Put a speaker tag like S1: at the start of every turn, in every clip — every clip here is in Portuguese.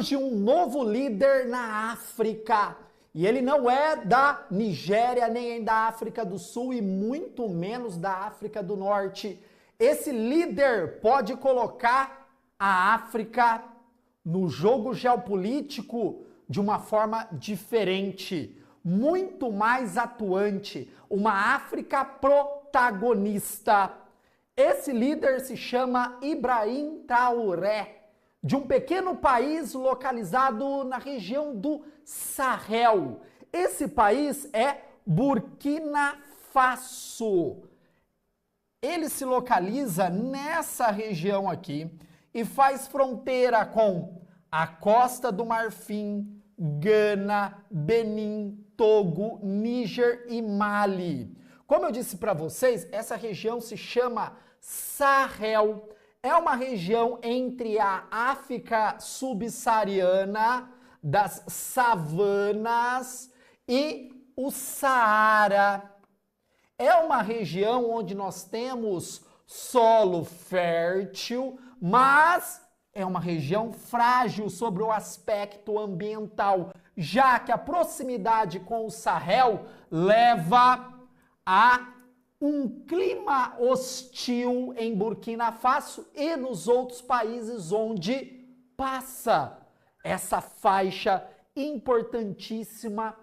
S1: Surge um novo líder na África. E ele não é da Nigéria, nem da África do Sul e muito menos da África do Norte. Esse líder pode colocar a África no jogo geopolítico de uma forma diferente, muito mais atuante, uma África protagonista. Esse líder se chama Ibrahim Traoré, de um pequeno país localizado na região do Sahel. Esse país é Burkina Faso. Ele se localiza nessa região aqui e faz fronteira com a Costa do Marfim, Gana, Benin, Togo, Níger e Mali. Como eu disse para vocês, essa região se chama Sahel. É uma região entre a África subsaariana, das savanas e o Saara. É uma região onde nós temos solo fértil, mas é uma região frágil sobre o aspecto ambiental, já que a proximidade com o Sahel leva a um clima hostil em Burkina Faso e nos outros países onde passa essa faixa importantíssima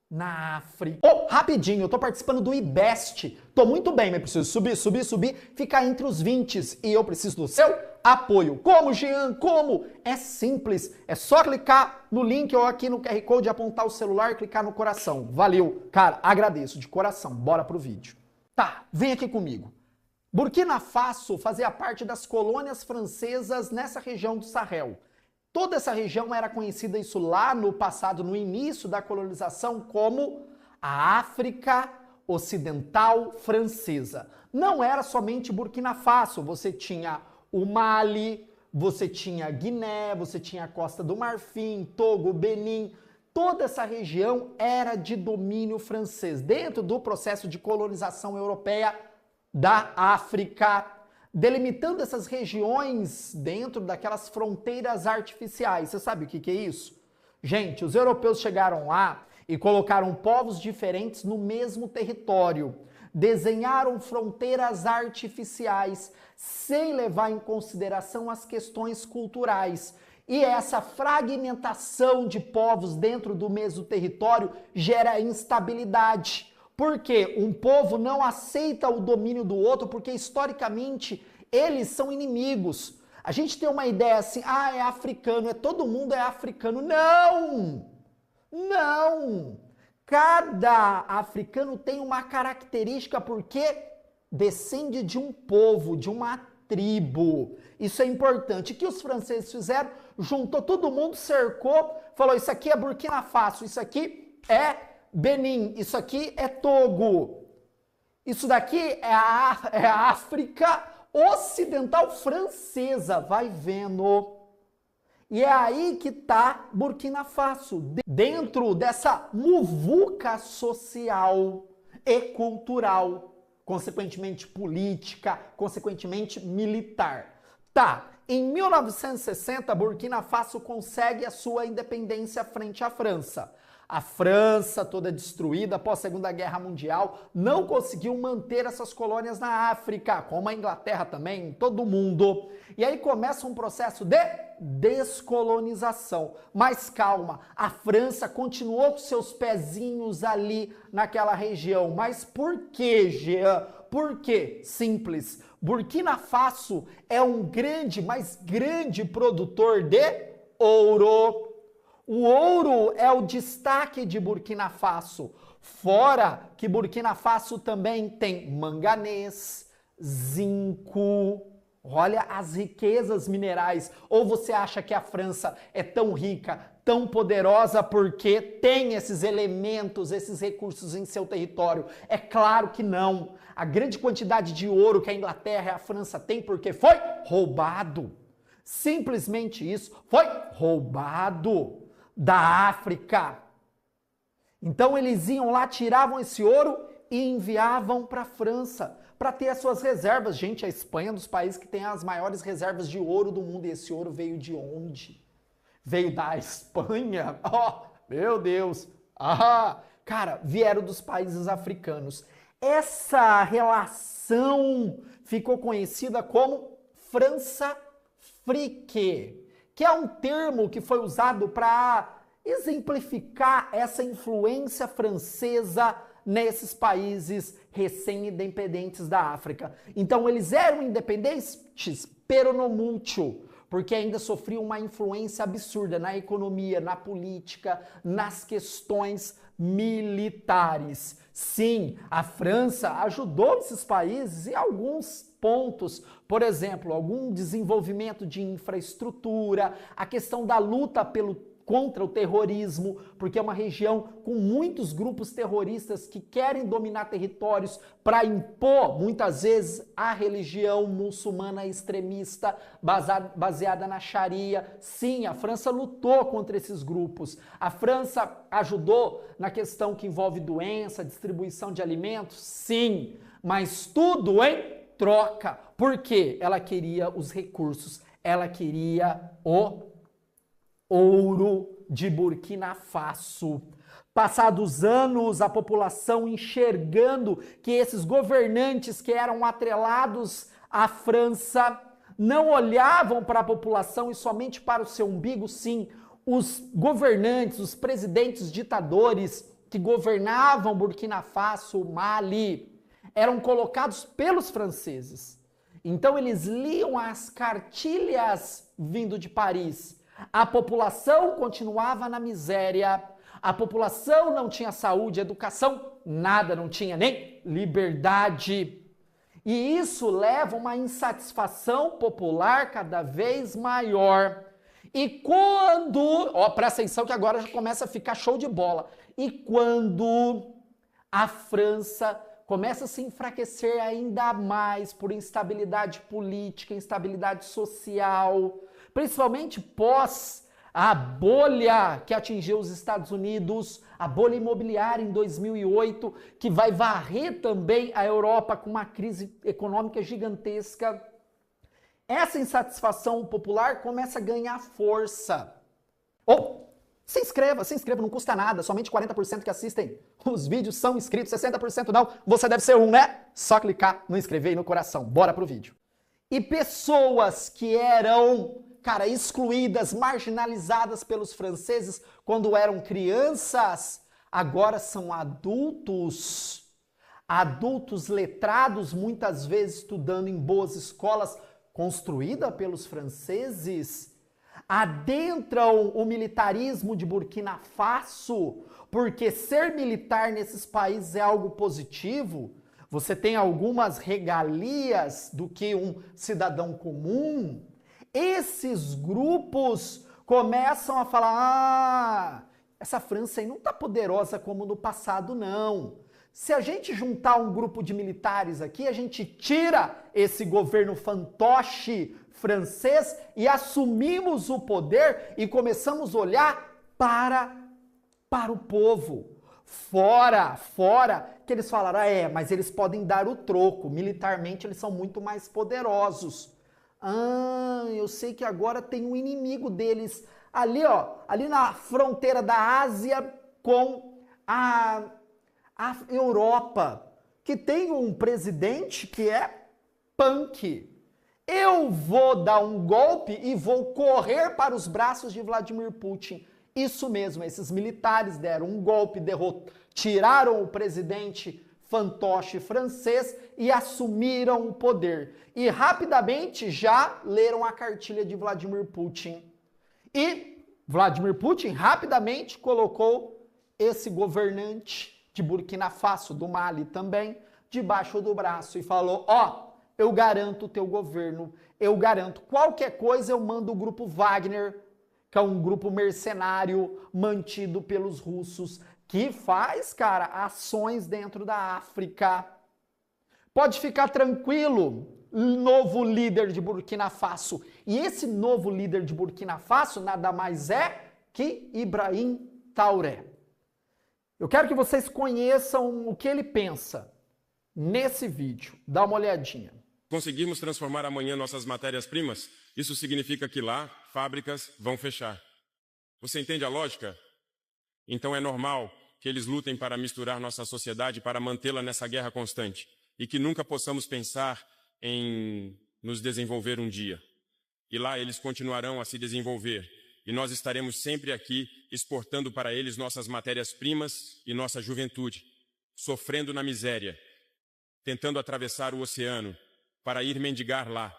S1: na África. Oh, rapidinho, eu tô participando do IBEST. Tô muito bem, mas preciso subir, ficar entre os 20 e eu preciso do seu apoio. Como, Jean? Como? É simples, é só clicar no link ou aqui no QR Code, apontar o celular e clicar no coração. Valeu, cara, agradeço de coração. Bora pro vídeo. Tá, vem aqui comigo. Burkina Faso fazia parte das colônias francesas nessa região do Sahel. Toda essa região era conhecida, isso lá no passado, no início da colonização, como a África Ocidental Francesa. Não era somente Burkina Faso, você tinha o Mali, você tinha Guiné, você tinha a Costa do Marfim, Togo, Benin. Toda essa região era de domínio francês, dentro do processo de colonização europeia da África, delimitando essas regiões dentro daquelas fronteiras artificiais. Você sabe o que é isso? Gente, os europeus chegaram lá e colocaram povos diferentes no mesmo território, desenharam fronteiras artificiais, sem levar em consideração as questões culturais. E essa fragmentação de povos dentro do mesmo território gera instabilidade. Por quê? Um povo não aceita o domínio do outro porque, historicamente, eles são inimigos. A gente tem uma ideia assim, é africano, todo mundo é africano. Não! Não! Cada africano tem uma característica porque descende de um povo, de uma tribo. Isso é importante. O que os franceses fizeram? Juntou todo mundo, cercou, falou, isso aqui é Burkina Faso, isso aqui é Benin, isso aqui é Togo. Isso daqui é a África Ocidental Francesa, vai vendo. E é aí que está Burkina Faso, dentro dessa muvuca social e cultural, consequentemente política, consequentemente militar. Tá, em 1960, Burkina Faso consegue a sua independência frente à França. A França, toda destruída após a Segunda Guerra Mundial, não conseguiu manter essas colônias na África, como a Inglaterra também, todo mundo. E aí começa um processo de descolonização. Mas calma, a França continuou com seus pezinhos ali naquela região. Mas por que, Jean? Por quê? Simples. Burkina Faso é um grande, mas grande produtor de ouro. O ouro é o destaque de Burkina Faso. Fora que Burkina Faso também tem manganês, zinco. Olha as riquezas minerais. Ou você acha que a França é tão rica, tão poderosa porque tem esses elementos, esses recursos em seu território? É claro que não. A grande quantidade de ouro que a Inglaterra e a França têm porque foi roubado. Simplesmente isso, foi roubado da África. Então eles iam lá, tiravam esse ouro e enviavam para a França para ter as suas reservas. Gente, a Espanha é um dos países que tem as maiores reservas de ouro do mundo. E esse ouro veio de onde? veio da Espanha, meu Deus, cara, vieram dos países africanos. Essa relação ficou conhecida como França-Frique, que é um termo que foi usado para exemplificar essa influência francesa nesses países recém-independentes da África. Então, eles eram independentes, pero no mucho, porque ainda sofriam uma influência absurda na economia, na política, nas questões militares. Sim, a França ajudou esses países em alguns pontos, por exemplo, algum desenvolvimento de infraestrutura, a questão da luta contra o terrorismo, porque é uma região com muitos grupos terroristas que querem dominar territórios para impor, muitas vezes, a religião muçulmana extremista baseada na Sharia. Sim, a França lutou contra esses grupos. A França ajudou na questão que envolve doença, distribuição de alimentos? Sim, mas tudo em troca. Por quê? Ela queria os recursos, ela queria o ouro de Burkina Faso. Passados anos, a população enxergando que esses governantes que eram atrelados à França não olhavam para a população e somente para o seu umbigo. Sim, os governantes, os presidentes ditadores que governavam Burkina Faso, Mali, eram colocados pelos franceses. Então eles liam as cartilhas vindo de Paris. A população continuava na miséria, a população não tinha saúde, educação, nada, não tinha nem liberdade. E isso leva a uma insatisfação popular cada vez maior. E quando, presta atenção que agora já começa a ficar show de bola. E quando a França começa a se enfraquecer ainda mais por instabilidade política, instabilidade social, principalmente pós a bolha que atingiu os Estados Unidos, a bolha imobiliária em 2008, que vai varrer também a Europa com uma crise econômica gigantesca. Essa insatisfação popular começa a ganhar força. Se inscreva, não custa nada, somente 40% que assistem os vídeos são inscritos, 60% não, você deve ser um, né? Só clicar no inscrever e no coração. Bora pro vídeo. E pessoas que eram, cara, excluídas, marginalizadas pelos franceses quando eram crianças, agora são adultos. Adultos letrados, muitas vezes estudando em boas escolas, construídas pelos franceses, adentram o militarismo de Burkina Faso, porque ser militar nesses países é algo positivo. Você tem algumas regalias do que um cidadão comum. Esses grupos começam a falar, essa França aí não tá poderosa como no passado, não. Se a gente juntar um grupo de militares aqui, a gente tira esse governo fantoche francês e assumimos o poder e começamos a olhar para o povo. Fora, que eles falaram, mas eles podem dar o troco, militarmente eles são muito mais poderosos. Eu sei que agora tem um inimigo deles ali, ali na fronteira da Ásia com a Europa, que tem um presidente que é punk. Eu vou dar um golpe e vou correr para os braços de Vladimir Putin. Isso mesmo, esses militares deram um golpe, tiraram o presidente fantoche francês e assumiram o poder. E rapidamente já leram a cartilha de Vladimir Putin. E Vladimir Putin rapidamente colocou esse governante de Burkina Faso, do Mali também, debaixo do braço e falou, eu garanto o teu governo, eu garanto qualquer coisa, eu mando o grupo Wagner, que é um grupo mercenário mantido pelos russos, que faz, cara, ações dentro da África. Pode ficar tranquilo, novo líder de Burkina Faso. E esse novo líder de Burkina Faso nada mais é que Ibrahim Traoré. Eu quero que vocês conheçam o que ele pensa nesse vídeo. Dá uma olhadinha.
S2: Conseguirmos transformar amanhã nossas matérias-primas, isso significa que lá fábricas vão fechar. Você entende a lógica? Então é normal que eles lutem para misturar nossa sociedade, para mantê-la nessa guerra constante, e que nunca possamos pensar em nos desenvolver um dia. E lá eles continuarão a se desenvolver, e nós estaremos sempre aqui exportando para eles nossas matérias-primas e nossa juventude, sofrendo na miséria, tentando atravessar o oceano para ir mendigar lá.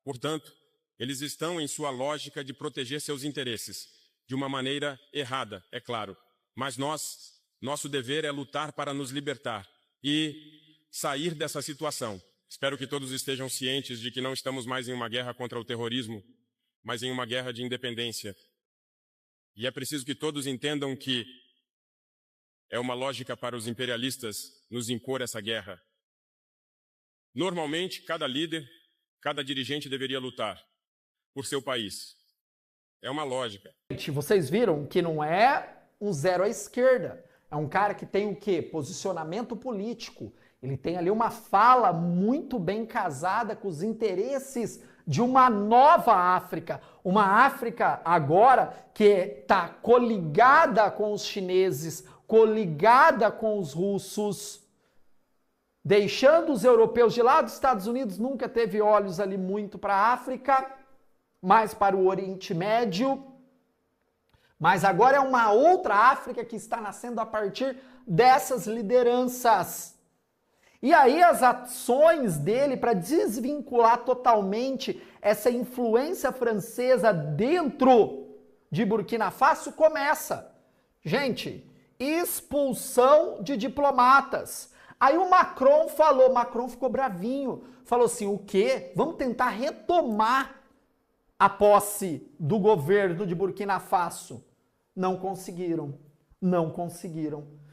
S2: Portanto, eles estão em sua lógica de proteger seus interesses, de uma maneira errada, é claro. Mas nosso dever é lutar para nos libertar e sair dessa situação. Espero que todos estejam cientes de que não estamos mais em uma guerra contra o terrorismo, mas em uma guerra de independência. E é preciso que todos entendam que é uma lógica para os imperialistas nos impor essa guerra. Normalmente, cada líder, cada dirigente deveria lutar por seu país. É uma lógica.
S1: Vocês viram que não é um zero à esquerda. É um cara que tem o quê? Posicionamento político. Ele tem ali uma fala muito bem casada com os interesses de uma nova África. Uma África agora que está coligada com os chineses, coligada com os russos, deixando os europeus de lado. Os Estados Unidos nunca teve olhos ali muito para a África, mais para o Oriente Médio. Mas agora é uma outra África que está nascendo a partir dessas lideranças. E aí as ações dele para desvincular totalmente essa influência francesa dentro de Burkina Faso começa. Gente, expulsão de diplomatas. Aí o Macron ficou bravinho, falou assim, o quê? Vamos tentar retomar a posse do governo de Burkina Faso. Não conseguiram.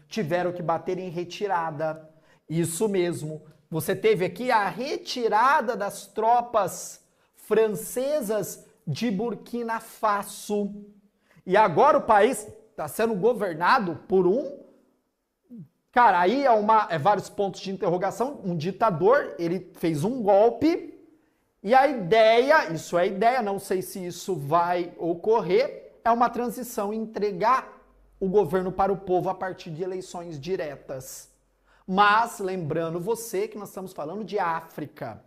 S1: Tiveram que bater em retirada. Isso mesmo. Você teve aqui a retirada das tropas francesas de Burkina Faso. E agora o país está sendo governado por um... Cara, aí é vários pontos de interrogação. Um ditador, ele fez um golpe. E a ideia, isso é ideia, não sei se isso vai ocorrer, é uma transição, entregar o governo para o povo a partir de eleições diretas. Mas, lembrando você que nós estamos falando de África,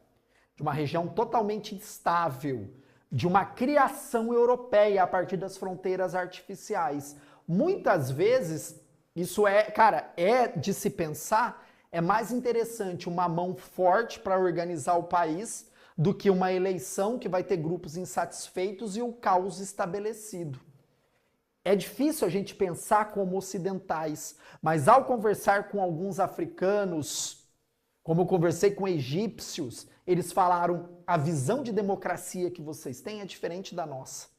S1: de uma região totalmente instável, de uma criação europeia a partir das fronteiras artificiais. Muitas vezes, isso é de se pensar, é mais interessante uma mão forte para organizar o país do que uma eleição que vai ter grupos insatisfeitos e o caos estabelecido. É difícil a gente pensar como ocidentais, mas ao conversar com alguns africanos, como eu conversei com egípcios, eles falaram, a visão de democracia que vocês têm é diferente da nossa.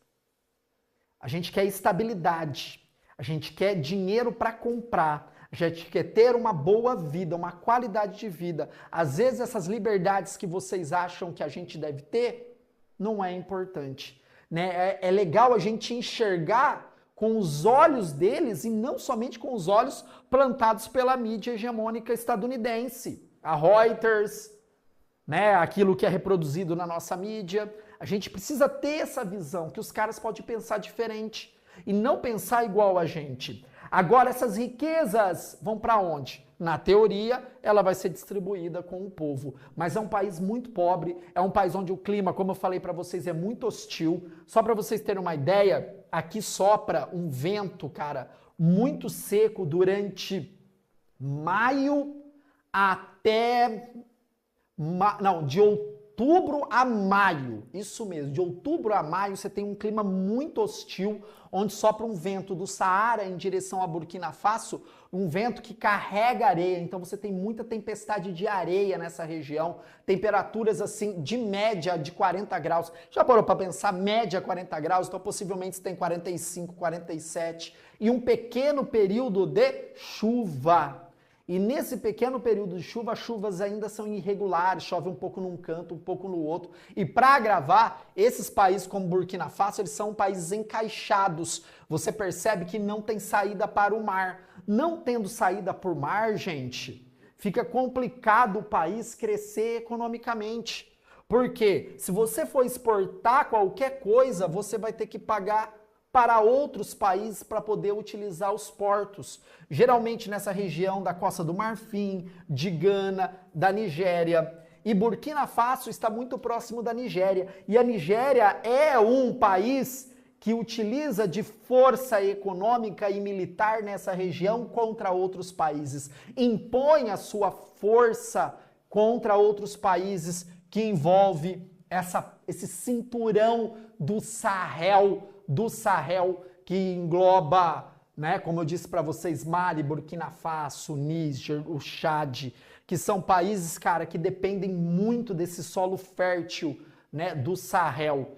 S1: A gente quer estabilidade, a gente quer dinheiro para comprar, a gente quer ter uma boa vida, uma qualidade de vida. Às vezes essas liberdades que vocês acham que a gente deve ter, não é importante. Né? É legal a gente enxergar com os olhos deles e não somente com os olhos plantados pela mídia hegemônica estadunidense. A Reuters, né, aquilo que é reproduzido na nossa mídia. A gente precisa ter essa visão, que os caras podem pensar diferente e não pensar igual a gente. Agora, essas riquezas vão para onde? Na teoria, ela vai ser distribuída com o povo. Mas é um país muito pobre, é um país onde o clima, como eu falei para vocês, é muito hostil. Só para vocês terem uma ideia, aqui sopra um vento, cara, muito seco durante maio até... de outubro a maio, isso mesmo, de outubro a maio você tem um clima muito hostil, onde sopra um vento do Saara em direção a Burkina Faso, um vento que carrega areia, então você tem muita tempestade de areia nessa região, temperaturas assim de média de 40 graus, já parou para pensar, média 40 graus, então possivelmente você tem 45, 47, e um pequeno período de chuva. E nesse pequeno período de chuva, as chuvas ainda são irregulares, chove um pouco num canto, um pouco no outro. E para agravar, esses países como Burkina Faso, eles são países encaixados. Você percebe que não tem saída para o mar. Não tendo saída por mar, gente, fica complicado o país crescer economicamente. Porque se você for exportar qualquer coisa, você vai ter que pagar para outros países para poder utilizar os portos. Geralmente nessa região da Costa do Marfim, de Gana, da Nigéria. E Burkina Faso está muito próximo da Nigéria. E a Nigéria é um país que utiliza de força econômica e militar nessa região contra outros países. Impõe a sua força contra outros países que envolve esse cinturão do Sahel, que engloba, né, como eu disse para vocês, Mali, Burkina Faso, Níger, o Chad, que são países, cara, que dependem muito desse solo fértil, né, do Sahel.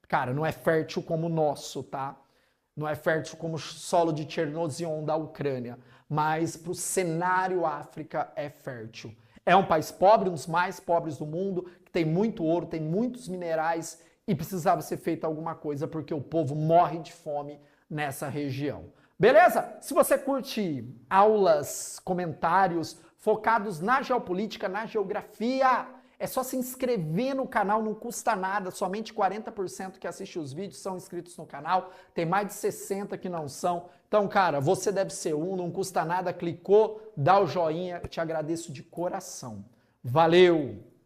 S1: Cara, não é fértil como o nosso, tá? Não é fértil como o solo de Chernozion da Ucrânia, mas para o cenário África é fértil. É um país pobre, um dos mais pobres do mundo, que tem muito ouro, tem muitos minerais e precisava ser feita alguma coisa porque o povo morre de fome nessa região. Beleza? Se você curte aulas, comentários focados na geopolítica, na geografia, é só se inscrever no canal, não custa nada, somente 40% que assiste os vídeos são inscritos no canal, tem mais de 60% que não são. Então, cara, você deve ser um, não custa nada, clicou, dá o joinha, eu te agradeço de coração. Valeu!